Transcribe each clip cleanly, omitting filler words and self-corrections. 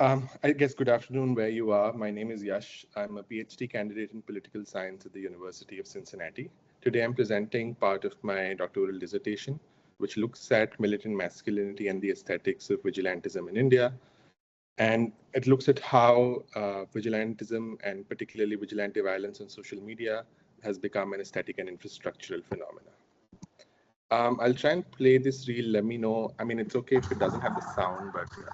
I guess good afternoon where you are. My name is Yash. I'm a PhD candidate in political science at the University of Cincinnati. Today I'm presenting part of my doctoral dissertation, which looks at militant masculinity and the aesthetics of vigilantism in India. And it looks at how vigilantism and particularly vigilante violence on social media has become an aesthetic and infrastructural phenomena. I'll try and play this reel. Let me know. I mean, it's okay if it doesn't have the sound, but yeah.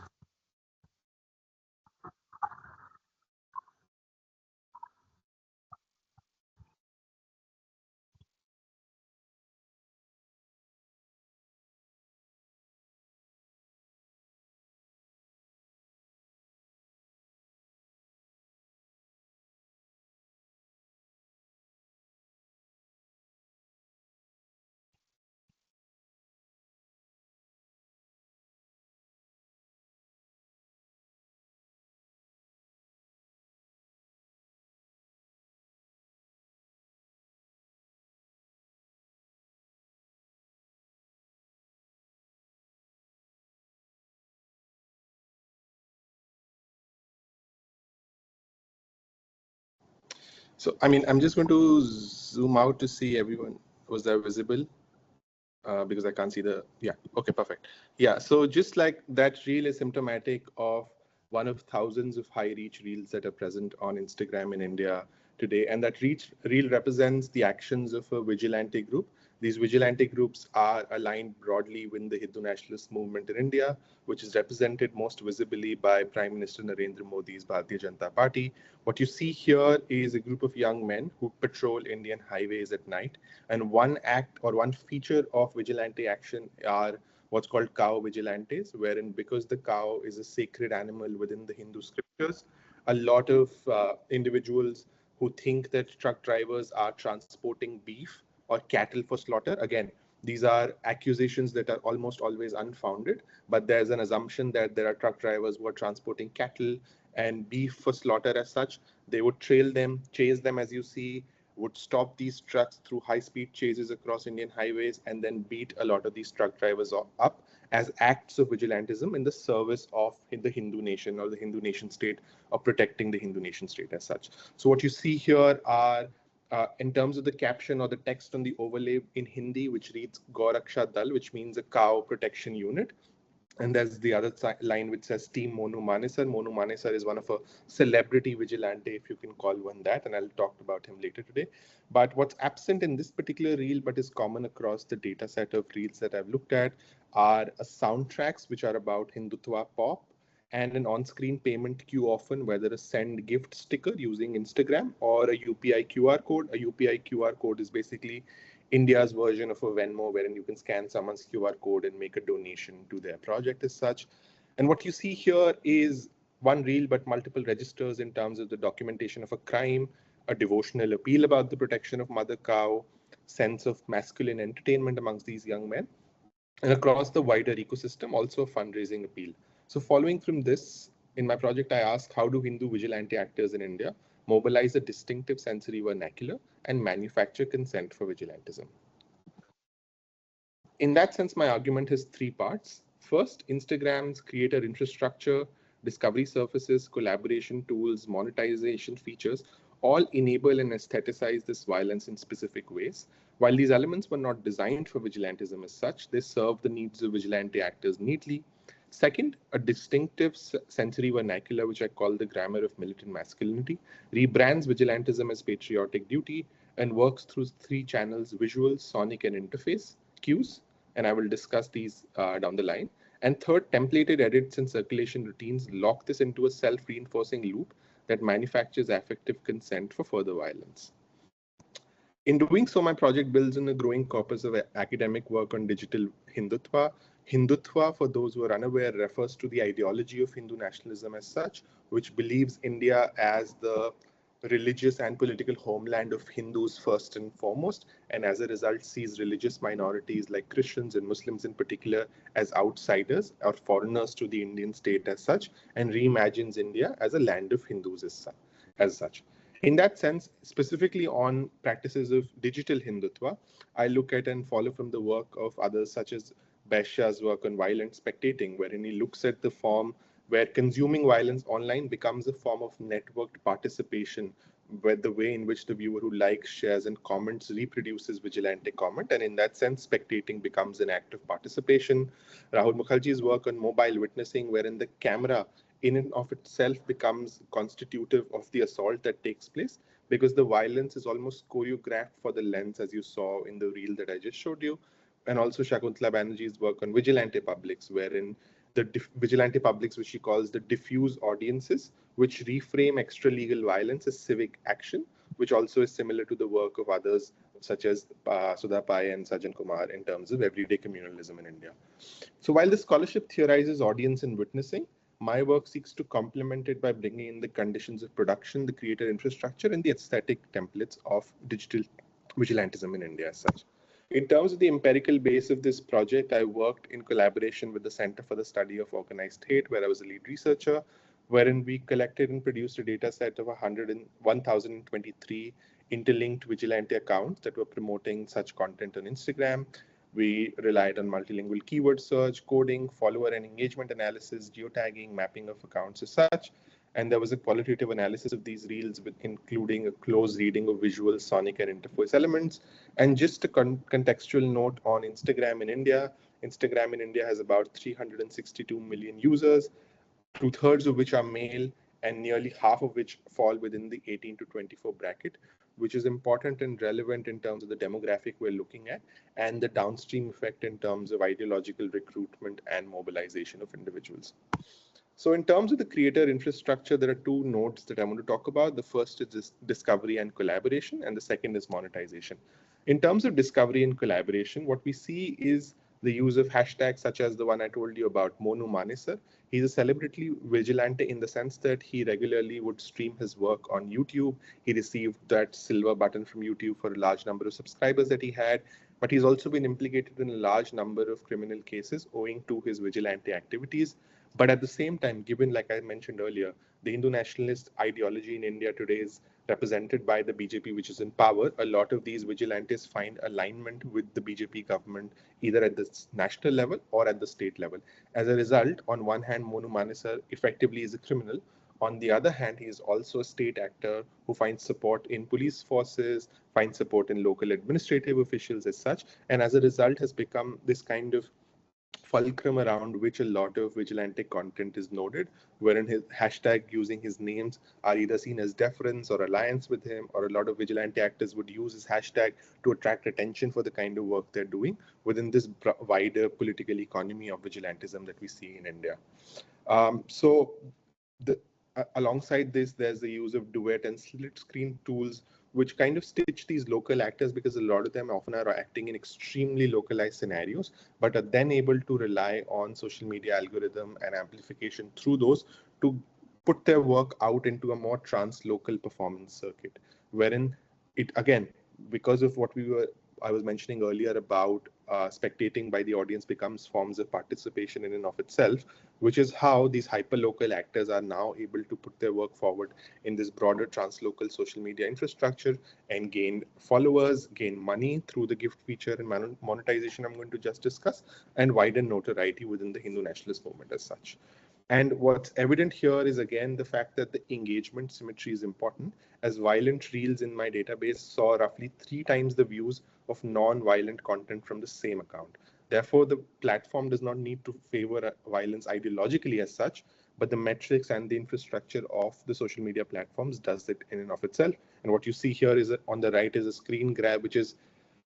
So, I mean, I'm just going to zoom out to see everyone. Was that visible? Because I can't see the, yeah, okay, perfect. Yeah, so just like that reel is symptomatic of one of thousands of high reach reels that are present on Instagram in India today. And that reel represents the actions of a vigilante group. These vigilante groups are aligned broadly with the Hindu nationalist movement in India, which is represented most visibly by Prime Minister Narendra Modi's Bharatiya Janata Party. What you see here is a group of young men who patrol Indian highways at night. And one act or one feature of vigilante action are what's called cow vigilantes, wherein because the cow is a sacred animal within the Hindu scriptures, a lot of individuals who think that truck drivers are transporting beef or cattle for slaughter. Again, these are accusations that are almost always unfounded, but there's an assumption that there are truck drivers who are transporting cattle and beef for slaughter as such. They would trail them, chase them as you see, would stop these trucks through high-speed chases across Indian highways and then beat a lot of these truck drivers up as acts of vigilantism in the service of the Hindu nation or the Hindu nation state, or protecting the Hindu nation state as such. So what you see here are in terms of the caption or the text on the overlay in Hindi, which reads Goraksha Dal, which means a cow protection unit. And there's the other line which says Team Monu Manesar. Monu Manesar is one of a celebrity vigilante, if you can call one that, and I'll talk about him later today. But what's absent in this particular reel, but is common across the data set of reels that I've looked at, are soundtracks which are about Hindutva pop, and an on-screen payment queue often, whether a send gift sticker using Instagram or a UPI QR code. A UPI QR code is basically India's version of a Venmo, wherein you can scan someone's QR code and make a donation to their project as such. And what you see here is one reel, but multiple registers in terms of the documentation of a crime, a devotional appeal about the protection of mother cow, sense of masculine entertainment amongst these young men, and across the wider ecosystem, also a fundraising appeal. So following from this, in my project, I asked how do Hindu vigilante actors in India mobilize a distinctive sensory vernacular and manufacture consent for vigilantism. In that sense, my argument has three parts. First, Instagram's creator infrastructure, discovery surfaces, collaboration tools, monetization features all enable and aestheticize this violence in specific ways. While these elements were not designed for vigilantism as such, they serve the needs of vigilante actors neatly. Second, a distinctive sensory vernacular, which I call the grammar of militant masculinity, rebrands vigilantism as patriotic duty and works through three channels: visual, sonic, and interface cues. And I will discuss these down the line. And third, templated edits and circulation routines lock this into a self-reinforcing loop that manufactures affective consent for further violence. In doing so, my project builds on a growing corpus of academic work on digital Hindutva. Hindutva, for those who are unaware, refers to the ideology of Hindu nationalism as such, which believes India as the religious and political homeland of Hindus first and foremost, and as a result sees religious minorities like Christians and Muslims in particular as outsiders or foreigners to the Indian state as such, and reimagines India as a land of Hindus as such. In that sense, specifically on practices of digital Hindutva, I look at and follow from the work of others such as Baisha's work on violent spectating, wherein he looks at the form where consuming violence online becomes a form of networked participation, where the way in which the viewer who likes, shares, and comments reproduces vigilante comment. And in that sense, spectating becomes an act of participation. Rahul Mukherjee's work on mobile witnessing, wherein the camera in and of itself becomes constitutive of the assault that takes place, because the violence is almost choreographed for the lens, as you saw in the reel that I just showed you. And also Shakuntala Banerjee's work on vigilante publics, wherein the vigilante publics, which she calls the diffuse audiences, which reframe extra-legal violence as civic action, which also is similar to the work of others such as Sudha Pai and Sajjan Kumar in terms of everyday communalism in India. So while the scholarship theorizes audience and witnessing, my work seeks to complement it by bringing in the conditions of production, the creator infrastructure, and the aesthetic templates of digital vigilantism in India as such. In terms of the empirical base of this project, I worked in collaboration with the Center for the Study of Organized Hate, where I was a lead researcher, wherein we collected and produced a data set of 1,023 interlinked vigilante accounts that were promoting such content on Instagram. We relied on multilingual keyword search, coding, follower and engagement analysis, geotagging, mapping of accounts as such. And there was a qualitative analysis of these reels, including a close reading of visual, sonic, and interface elements. And just a contextual note on Instagram in India. Instagram in India has about 362 million users, two-thirds of which are male, and nearly half of which fall within the 18 to 24 bracket, which is important and relevant in terms of the demographic we're looking at and the downstream effect in terms of ideological recruitment and mobilization of individuals. So in terms of the creator infrastructure, there are two nodes that I want to talk about. The first is discovery and collaboration, and the second is monetization. In terms of discovery and collaboration, what we see is the use of hashtags such as the one I told you about, Monu Manesar. He's a celebrity vigilante in the sense that he regularly would stream his work on YouTube. He received that silver button from YouTube for a large number of subscribers that he had, but he's also been implicated in a large number of criminal cases owing to his vigilante activities. But at the same time, given, like I mentioned earlier, the Hindu nationalist ideology in India today is represented by the BJP, which is in power, a lot of these vigilantes find alignment with the BJP government, either at the national level or at the state level. As a result, on one hand, Monu Manesar effectively is a criminal. On the other hand, he is also a state actor who finds support in police forces, finds support in local administrative officials as such, and as a result has become this kind of fulcrum around which a lot of vigilante content is noted, wherein his hashtag using his names are either seen as deference or alliance with him, or a lot of vigilante actors would use his hashtag to attract attention for the kind of work they're doing within this wider political economy of vigilantism that we see in India. Alongside this, there's the use of duet and split screen tools, which kind of stitch these local actors, because a lot of them often are acting in extremely localized scenarios, but are then able to rely on social media algorithm and amplification through those to put their work out into a more trans-local performance circuit, wherein it, again, because of what I was mentioning earlier about spectating by the audience becomes forms of participation in and of itself, which is how these hyperlocal actors are now able to put their work forward in this broader translocal social media infrastructure and gain followers, gain money through the gift feature and monetization I'm going to just discuss, and widen notoriety within the Hindu nationalist movement as such. And what's evident here is, again, the fact that the engagement symmetry is important, as violent reels in my database saw roughly 3 times the views of non-violent content from the same account. Therefore, the platform does not need to favor violence ideologically as such, but the metrics and the infrastructure of the social media platforms does it in and of itself. And what you see here is on the right is a screen grab, which is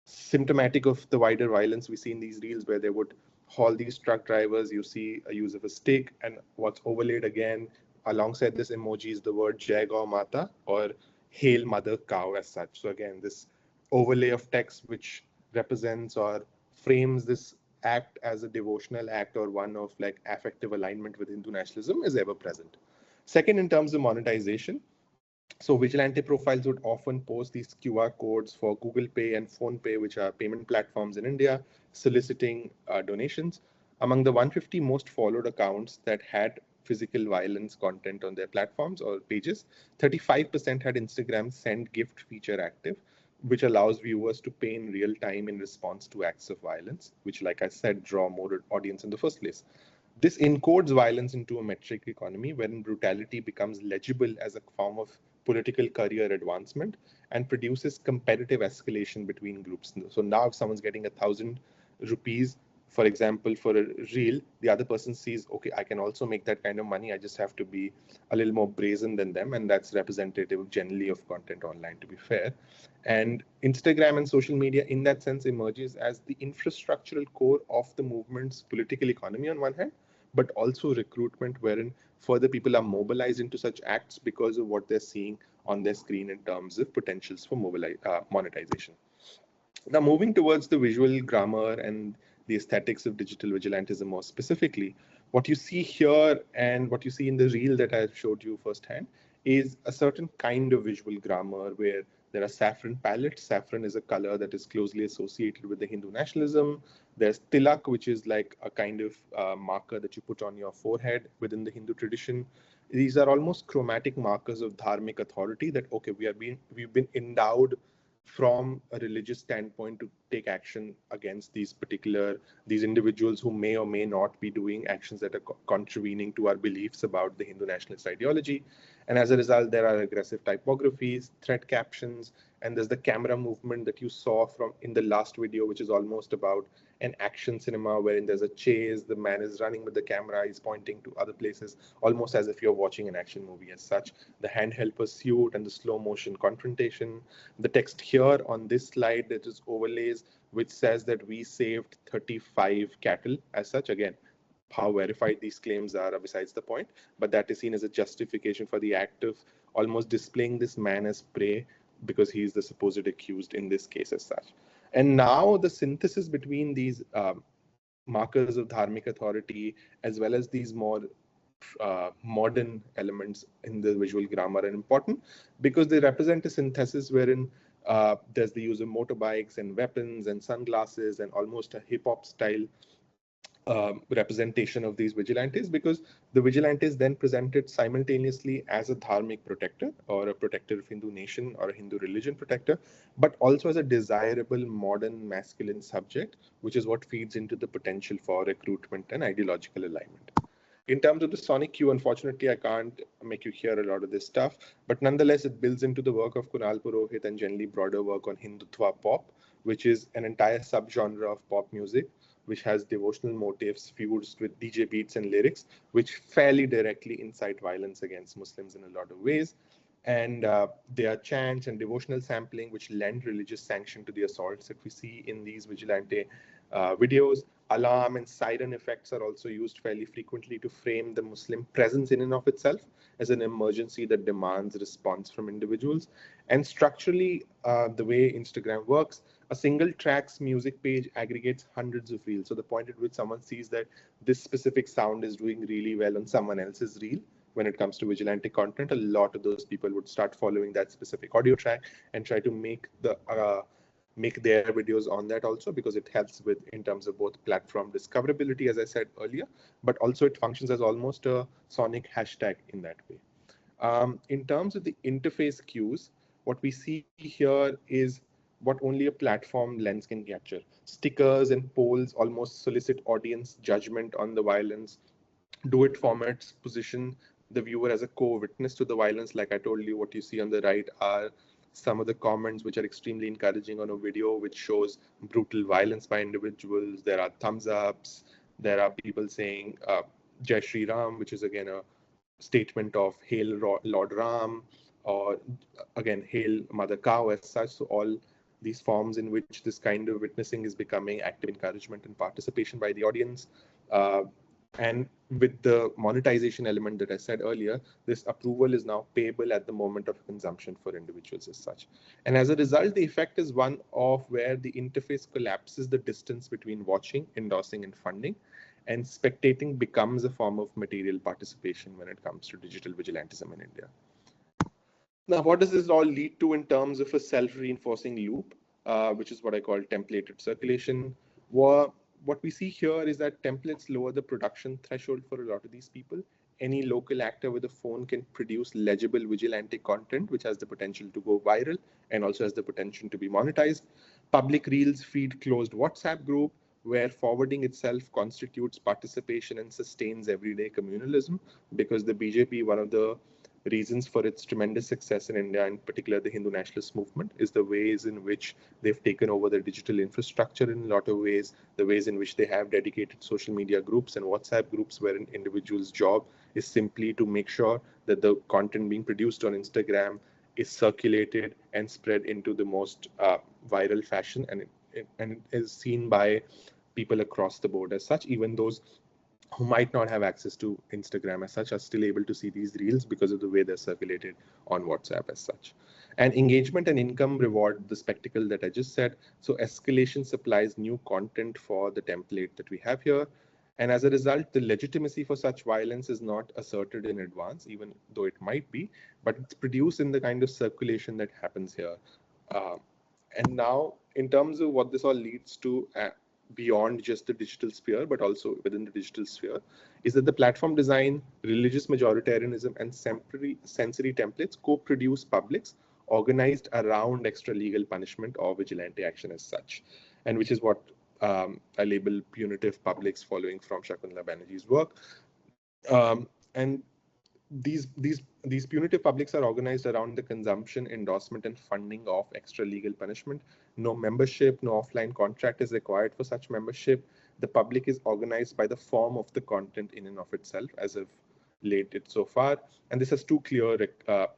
symptomatic of the wider violence we see in these reels, where they would haul these truck drivers. You see a use of a stick, and what's overlaid again alongside this emoji is the word Jai Gaur Mata, or Hail Mother Cow as such. So again, this overlay of text which represents or frames this act as a devotional act or one of like affective alignment with Hindu nationalism is ever present. Second, in terms of monetization, so vigilante profiles would often post these QR codes for Google Pay and Phone Pay, which are payment platforms in India, soliciting donations. Among the 150 most followed accounts that had physical violence content on their platforms or pages, 35% had Instagram send gift feature active, which allows viewers to pay in real time in response to acts of violence, which, like I said, draw more audience in the first place. This encodes violence into a metric economy wherein brutality becomes legible as a form of political career advancement and produces competitive escalation between groups. So now if someone's getting 1,000 rupees, for example, for a reel, the other person sees, okay, I can also make that kind of money. I just have to be a little more brazen than them. And that's representative generally of content online, to be fair. And Instagram and social media in that sense emerges as the infrastructural core of the movement's political economy on one hand, but also recruitment, wherein further people are mobilized into such acts because of what they're seeing on their screen in terms of potentials for monetization. Now, moving towards the visual grammar and the aesthetics of digital vigilantism more specifically, what you see here and what you see in the reel that I showed you firsthand is a certain kind of visual grammar where there are saffron palettes. Saffron is a color that is closely associated with the Hindu nationalism. There's tilak, which is like a kind of marker that you put on your forehead within the Hindu tradition. These are almost chromatic markers of dharmic authority that, okay, we've been endowed from a religious standpoint to take action against these individuals who may or may not be doing actions that are contravening to our beliefs about the Hindu nationalist ideology. And as a result, there are aggressive typographies, threat captions, and there's the camera movement that you saw from in the last video, which is almost about an action cinema wherein there's a chase, the man is running with the camera, he's pointing to other places, almost as if you're watching an action movie as such. The handheld pursuit and the slow motion confrontation. The text here on this slide that is overlays, which says that we saved 35 cattle as such. Again, how verified these claims are besides the point, but that is seen as a justification for the act of almost displaying this man as prey because he is the supposed accused in this case as such. And now the synthesis between these markers of dharmic authority as well as these more modern elements in the visual grammar are important because they represent a synthesis wherein there's the use of motorbikes and weapons and sunglasses and almost a hip-hop style representation of these vigilantes, because the vigilantes then presented simultaneously as a dharmic protector or a protector of Hindu nation or a Hindu religion protector, but also as a desirable modern masculine subject, which is what feeds into the potential for recruitment and ideological alignment. In terms of the sonic cue, unfortunately, I can't make you hear a lot of this stuff, but nonetheless, it builds into the work of Kunal Purohit and generally broader work on Hindutva pop, which is an entire subgenre of pop music, which has devotional motifs fused with DJ beats and lyrics, which fairly directly incite violence against Muslims in a lot of ways. And there are chants and devotional sampling, which lend religious sanction to the assaults that we see in these vigilante videos. Alarm and siren effects are also used fairly frequently to frame the Muslim presence in and of itself as an emergency that demands response from individuals. And structurally, the way Instagram works, a single track's music page aggregates hundreds of reels. So the point at which someone sees that this specific sound is doing really well on someone else's reel, when it comes to vigilante content, a lot of those people would start following that specific audio track and try to make their videos on that also, because it helps with in terms of both platform discoverability, as I said earlier, but also it functions as almost a sonic hashtag in that way. In terms of the interface cues, what we see here is what only a platform lens can capture. Stickers and polls almost solicit audience judgment on the violence. Do it formats position the viewer as a co-witness to the violence. Like I told you, what you see on the right are some of the comments which are extremely encouraging on a video which shows brutal violence by individuals. There are thumbs ups. There are people saying Jai Shri Ram, which is again a statement of Hail Lord Ram, or again Hail Mother Cow as such. So all these forms in which this kind of witnessing is becoming active encouragement and participation by the audience. And with the monetization element that I said earlier, this approval is now payable at the moment of consumption for individuals as such. And as a result, the effect is one of where the interface collapses the distance between watching, endorsing, and funding. And spectating becomes a form of material participation when it comes to digital vigilantism in India. Now, what does this all lead to in terms of a self-reinforcing loop, which is what I call templated circulation? What we see here is that templates lower the production threshold for a lot of these people. Any local actor with a phone can produce legible vigilante content, which has the potential to go viral and also has the potential to be monetized. Public reels feed closed WhatsApp group. where forwarding itself constitutes participation and sustains everyday communalism, because the BJP, one of the reasons for its tremendous success in India, in particular the Hindu nationalist movement, is the ways in which they've taken over the digital infrastructure in a lot of ways, the ways in which they have dedicated social media groups and WhatsApp groups where an individual's job is simply to make sure that the content being produced on Instagram is circulated and spread into the most viral fashion, and it is seen by people across the board as such. Even those who might not have access to Instagram as such are still able to see these reels because of the way they're circulated on WhatsApp as such. And engagement and income reward the spectacle that I just said. So escalation supplies new content for the template that we have here. And as a result, the legitimacy for such violence is not asserted in advance, even though it might be, but it's produced in the kind of circulation that happens here. And now, in terms of what this all leads to, beyond just the digital sphere, but also within the digital sphere, is that the platform design, religious majoritarianism, and sensory templates co-produce publics organized around extra-legal punishment or vigilante action as such, and which is what I label punitive publics following from Shakuntala Banerjee's work. And these punitive publics are organized around the consumption, endorsement, and funding of extra legal punishment. No membership, no offline contract is required for such membership. The public is organized by the form of the content in and of itself, as I've laid it so far. And this has two clear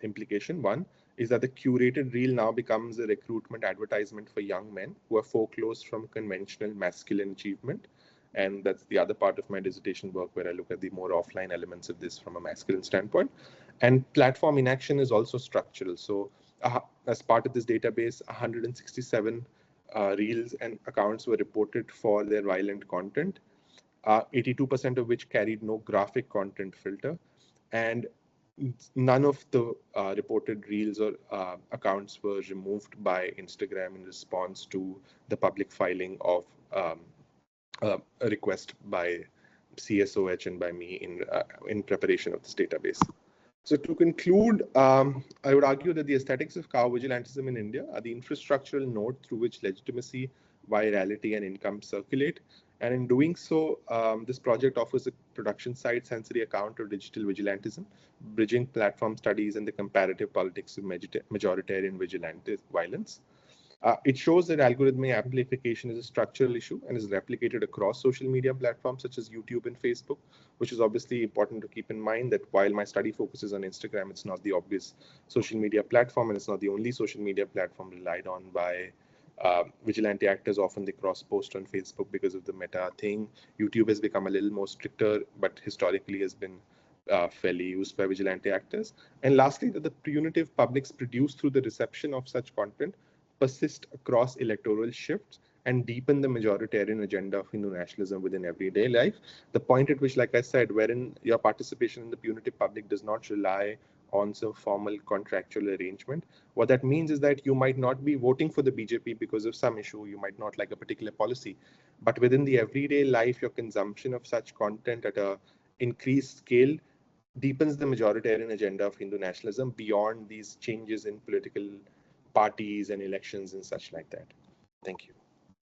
implications. One is that the curated reel now becomes a recruitment advertisement for young men who are foreclosed from conventional masculine achievement. And that's the other part of my dissertation work, where I look at the more offline elements of this from a masculine standpoint. And platform inaction is also structural. So as part of this database, 167 reels and accounts were reported for their violent content, 82% of which carried no graphic content filter. And none of the reported reels or accounts were removed by Instagram in response to the public filing of a request by CSOH and by me in preparation of this database. So to conclude, I would argue that the aesthetics of cow vigilantism in India are the infrastructural node through which legitimacy, virality, and income circulate. And in doing so, this project offers a production side sensory account of digital vigilantism, bridging platform studies and the comparative politics of majoritarian vigilante violence. It shows that algorithmic amplification is a structural issue and is replicated across social media platforms such as YouTube and Facebook, which is obviously important to keep in mind that while my study focuses on Instagram, it's not the obvious social media platform, and it's not the only social media platform relied on by vigilante actors. Often they cross-post on Facebook because of the meta thing. YouTube has become a little more stricter, but historically has been fairly used by vigilante actors. And lastly, that the punitive publics produced through the reception of such content persist across electoral shifts and deepen the majoritarian agenda of Hindu nationalism within everyday life. The point at which, like I said, wherein your participation in the punitive public does not rely on some formal contractual arrangement. What that means is that you might not be voting for the BJP because of some issue, you might not like a particular policy, but within the everyday life, your consumption of such content at a increased scale deepens the majoritarian agenda of Hindu nationalism beyond these changes in political parties and elections and such like that. Thank you.